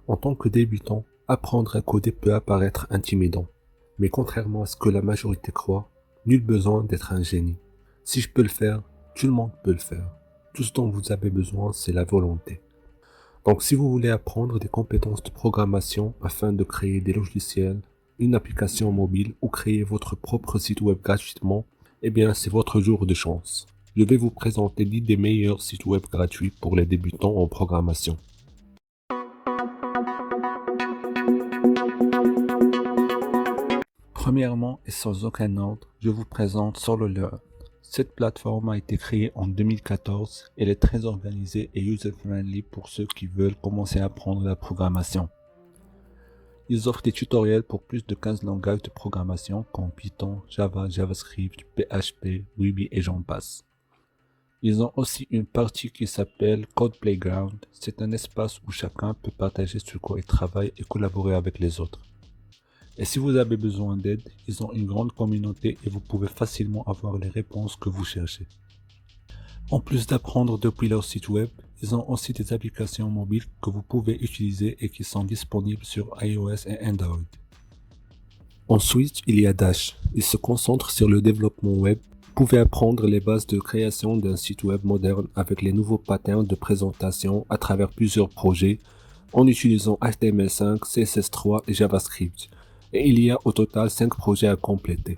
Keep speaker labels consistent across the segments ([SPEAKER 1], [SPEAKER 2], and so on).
[SPEAKER 1] En tant que débutant, apprendre à coder peut apparaître intimidant. Mais contrairement à ce que la majorité croit, nul besoin d'être un génie. Si je peux le faire, tout le monde peut le faire. Tout ce dont vous avez besoin, c'est la volonté. Donc si vous voulez apprendre des compétences de programmation afin de créer des logiciels, une application mobile ou créer votre propre site web gratuitement, eh bien c'est votre jour de chance. Je vais vous présenter 10 des meilleurs sites web gratuits pour les débutants en programmation. Premièrement et sans aucun ordre, je vous présente SoloLearn. Cette plateforme a été créée en 2014. Elle est très organisée et user-friendly pour ceux qui veulent commencer à apprendre la programmation. Ils offrent des tutoriels pour plus de 15 langages de programmation comme Python, Java, JavaScript, PHP, Ruby et j'en passe. Ils ont aussi une partie qui s'appelle Code Playground. C'est un espace où chacun peut partager sur quoi il travaille et collaborer avec les autres. Et si vous avez besoin d'aide, ils ont une grande communauté et vous pouvez facilement avoir les réponses que vous cherchez. En plus d'apprendre depuis leur site web, ils ont aussi des applications mobiles que vous pouvez utiliser et qui sont disponibles sur iOS et Android. Ensuite, il y a Dash. Il se concentre sur le développement web. Vous pouvez apprendre les bases de création d'un site web moderne avec les nouveaux patterns de présentation à travers plusieurs projets en utilisant HTML5, CSS3 et JavaScript. Et il y a au total 5 projets à compléter.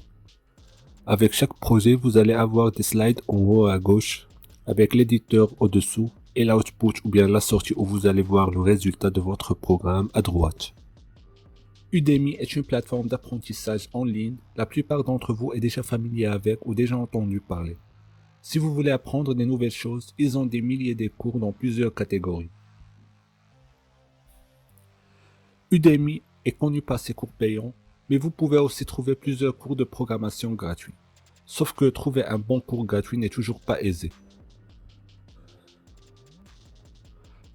[SPEAKER 1] Avec chaque projet, vous allez avoir des slides en haut à gauche, avec l'éditeur au-dessous et l'output ou bien la sortie où vous allez voir le résultat de votre programme à droite. Udemy est une plateforme d'apprentissage en ligne. La plupart d'entre vous est déjà familier avec ou déjà entendu parler. Si vous voulez apprendre des nouvelles choses, ils ont des milliers de cours dans plusieurs catégories. Udemy est connu par ses cours payants, mais vous pouvez aussi trouver plusieurs cours de programmation gratuits. Sauf que trouver un bon cours gratuit n'est toujours pas aisé.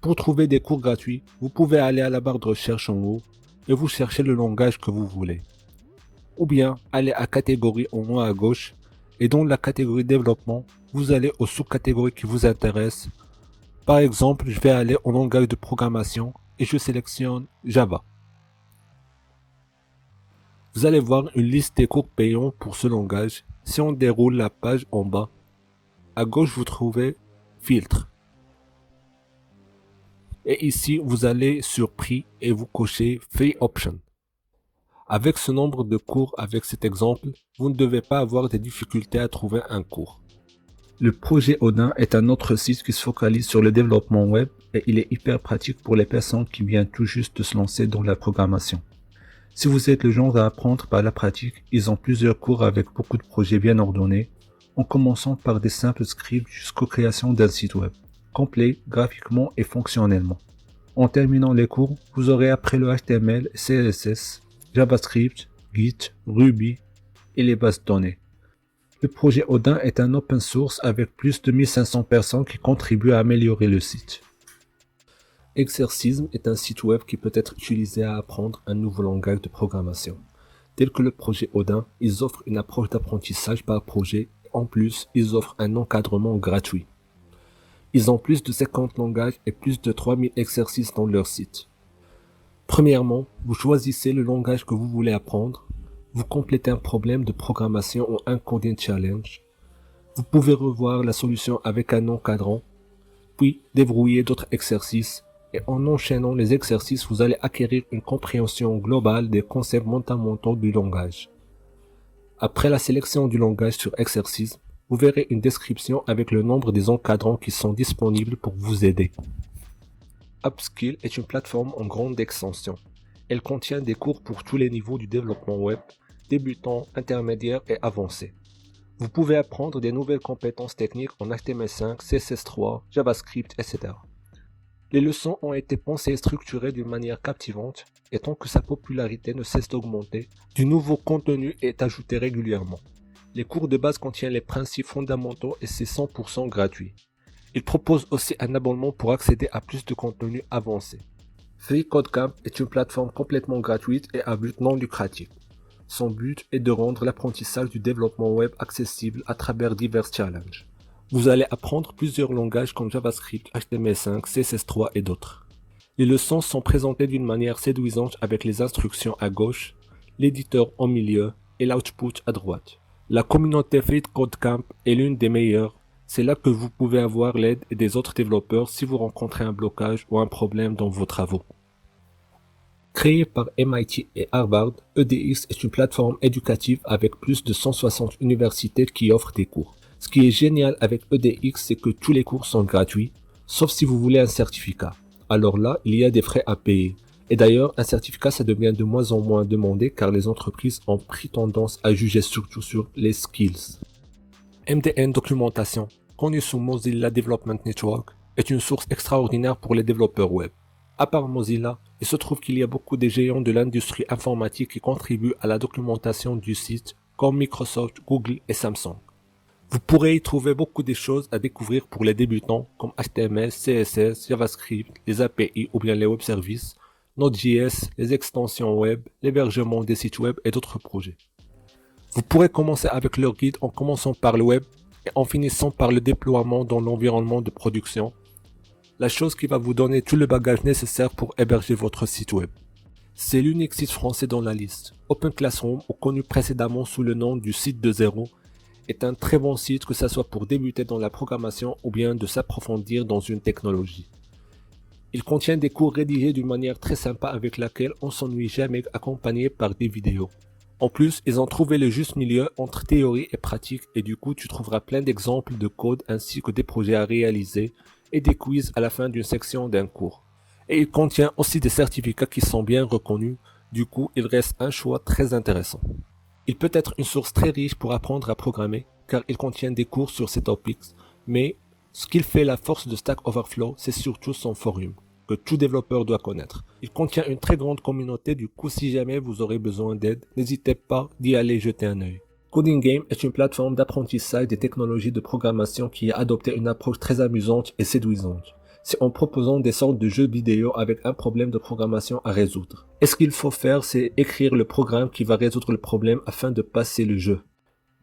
[SPEAKER 1] Pour trouver des cours gratuits, vous pouvez aller à la barre de recherche en haut et vous cherchez le langage que vous voulez. Ou bien aller à catégorie en haut à gauche et dans la catégorie développement, vous allez aux sous-catégories qui vous intéressent. Par exemple, je vais aller au langage de programmation et je sélectionne Java. Vous allez voir une liste des cours payants pour ce langage. Si on déroule la page en bas, à gauche vous trouvez Filtre. Et ici, vous allez sur Prix et vous cochez Free Option. Avec ce nombre de cours, avec cet exemple, vous ne devez pas avoir des difficultés à trouver un cours. Le projet Odin est un autre site qui se focalise sur le développement web et il est hyper pratique pour les personnes qui viennent tout juste de se lancer dans la programmation. Si vous êtes le genre à apprendre par la pratique, ils ont plusieurs cours avec beaucoup de projets bien ordonnés, en commençant par des simples scripts jusqu'aux créations d'un site web, complet graphiquement et fonctionnellement. En terminant les cours, vous aurez appris le HTML, CSS, JavaScript, Git, Ruby et les bases de données. Le projet Odin est un open source avec plus de 1500 personnes qui contribuent à améliorer le site. Exercism est un site web qui peut être utilisé à apprendre un nouveau langage de programmation. Tel que le projet Odin, ils offrent une approche d'apprentissage par projet. En plus, ils offrent un encadrement gratuit. Ils ont plus de 50 langages et plus de 3000 exercices dans leur site. Premièrement, vous choisissez le langage que vous voulez apprendre. Vous complétez un problème de programmation ou un coding challenge. Vous pouvez revoir la solution avec un encadrant, puis débrouiller d'autres exercices. Et en enchaînant les exercices, vous allez acquérir une compréhension globale des concepts fondamentaux du langage. Après la sélection du langage sur exercice, vous verrez une description avec le nombre des encadrants qui sont disponibles pour vous aider. Upskill est une plateforme en grande extension. Elle contient des cours pour tous les niveaux du développement web, débutant, intermédiaire et avancé. Vous pouvez apprendre des nouvelles compétences techniques en HTML5, CSS3, JavaScript, etc. Les leçons ont été pensées et structurées d'une manière captivante, et tant que sa popularité ne cesse d'augmenter, du nouveau contenu est ajouté régulièrement. Les cours de base contiennent les principes fondamentaux et c'est 100% gratuit. Il propose aussi un abonnement pour accéder à plus de contenu avancé. FreeCodeCamp est une plateforme complètement gratuite et à but non lucratif. Son but est de rendre l'apprentissage du développement web accessible à travers divers challenges. Vous allez apprendre plusieurs langages comme JavaScript, HTML5, CSS3 et d'autres. Les leçons sont présentées d'une manière séduisante avec les instructions à gauche, l'éditeur au milieu et l'output à droite. La communauté Fate Code Camp est l'une des meilleures. C'est là que vous pouvez avoir l'aide des autres développeurs si vous rencontrez un blocage ou un problème dans vos travaux. Créé par MIT et Harvard, EDX est une plateforme éducative avec plus de 160 universités qui offrent des cours. Ce qui est génial avec EDX, c'est que tous les cours sont gratuits, sauf si vous voulez un certificat. Alors là, il y a des frais à payer. Et d'ailleurs, un certificat, ça devient de moins en moins demandé car les entreprises ont pris tendance à juger surtout sur les skills. MDN Documentation, connu sous Mozilla Development Network, est une source extraordinaire pour les développeurs web. À part Mozilla, il se trouve qu'il y a beaucoup de géants de l'industrie informatique qui contribuent à la documentation du site, comme Microsoft, Google et Samsung. Vous pourrez y trouver beaucoup de choses à découvrir pour les débutants, comme HTML, CSS, JavaScript, les API ou bien les web services, Node.js, les extensions web, l'hébergement des sites web et d'autres projets. Vous pourrez commencer avec leur guide en commençant par le web et en finissant par le déploiement dans l'environnement de production, la chose qui va vous donner tout le bagage nécessaire pour héberger votre site web. C'est l'unique site français dans la liste. Open Classroom, ou connu précédemment sous le nom du site de zéro, est un très bon site que ce soit pour débuter dans la programmation ou bien de s'approfondir dans une technologie. Il contient des cours rédigés d'une manière très sympa avec laquelle on s'ennuie jamais, accompagné par des vidéos. En plus, ils ont trouvé le juste milieu entre théorie et pratique et du coup tu trouveras plein d'exemples de code ainsi que des projets à réaliser et des quiz à la fin d'une section d'un cours. Et il contient aussi des certificats qui sont bien reconnus, du coup il reste un choix très intéressant. Il peut être une source très riche pour apprendre à programmer car il contient des cours sur ces topics, mais ce qu'il fait la force de Stack Overflow, c'est surtout son forum, que tout développeur doit connaître. Il contient une très grande communauté, du coup si jamais vous aurez besoin d'aide, n'hésitez pas d'y aller jeter un œil. Coding Game est une plateforme d'apprentissage des technologies de programmation qui a adopté une approche très amusante et séduisante. C'est en proposant des sortes de jeux vidéo avec un problème de programmation à résoudre. Et ce qu'il faut faire, c'est écrire le programme qui va résoudre le problème afin de passer le jeu.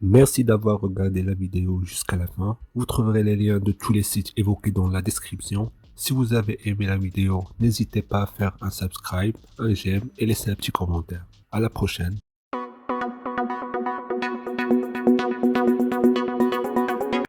[SPEAKER 1] Merci d'avoir regardé la vidéo jusqu'à la fin. Vous trouverez les liens de tous les sites évoqués dans la description. Si vous avez aimé la vidéo, n'hésitez pas à faire un subscribe, un j'aime et laisser un petit commentaire. À la prochaine.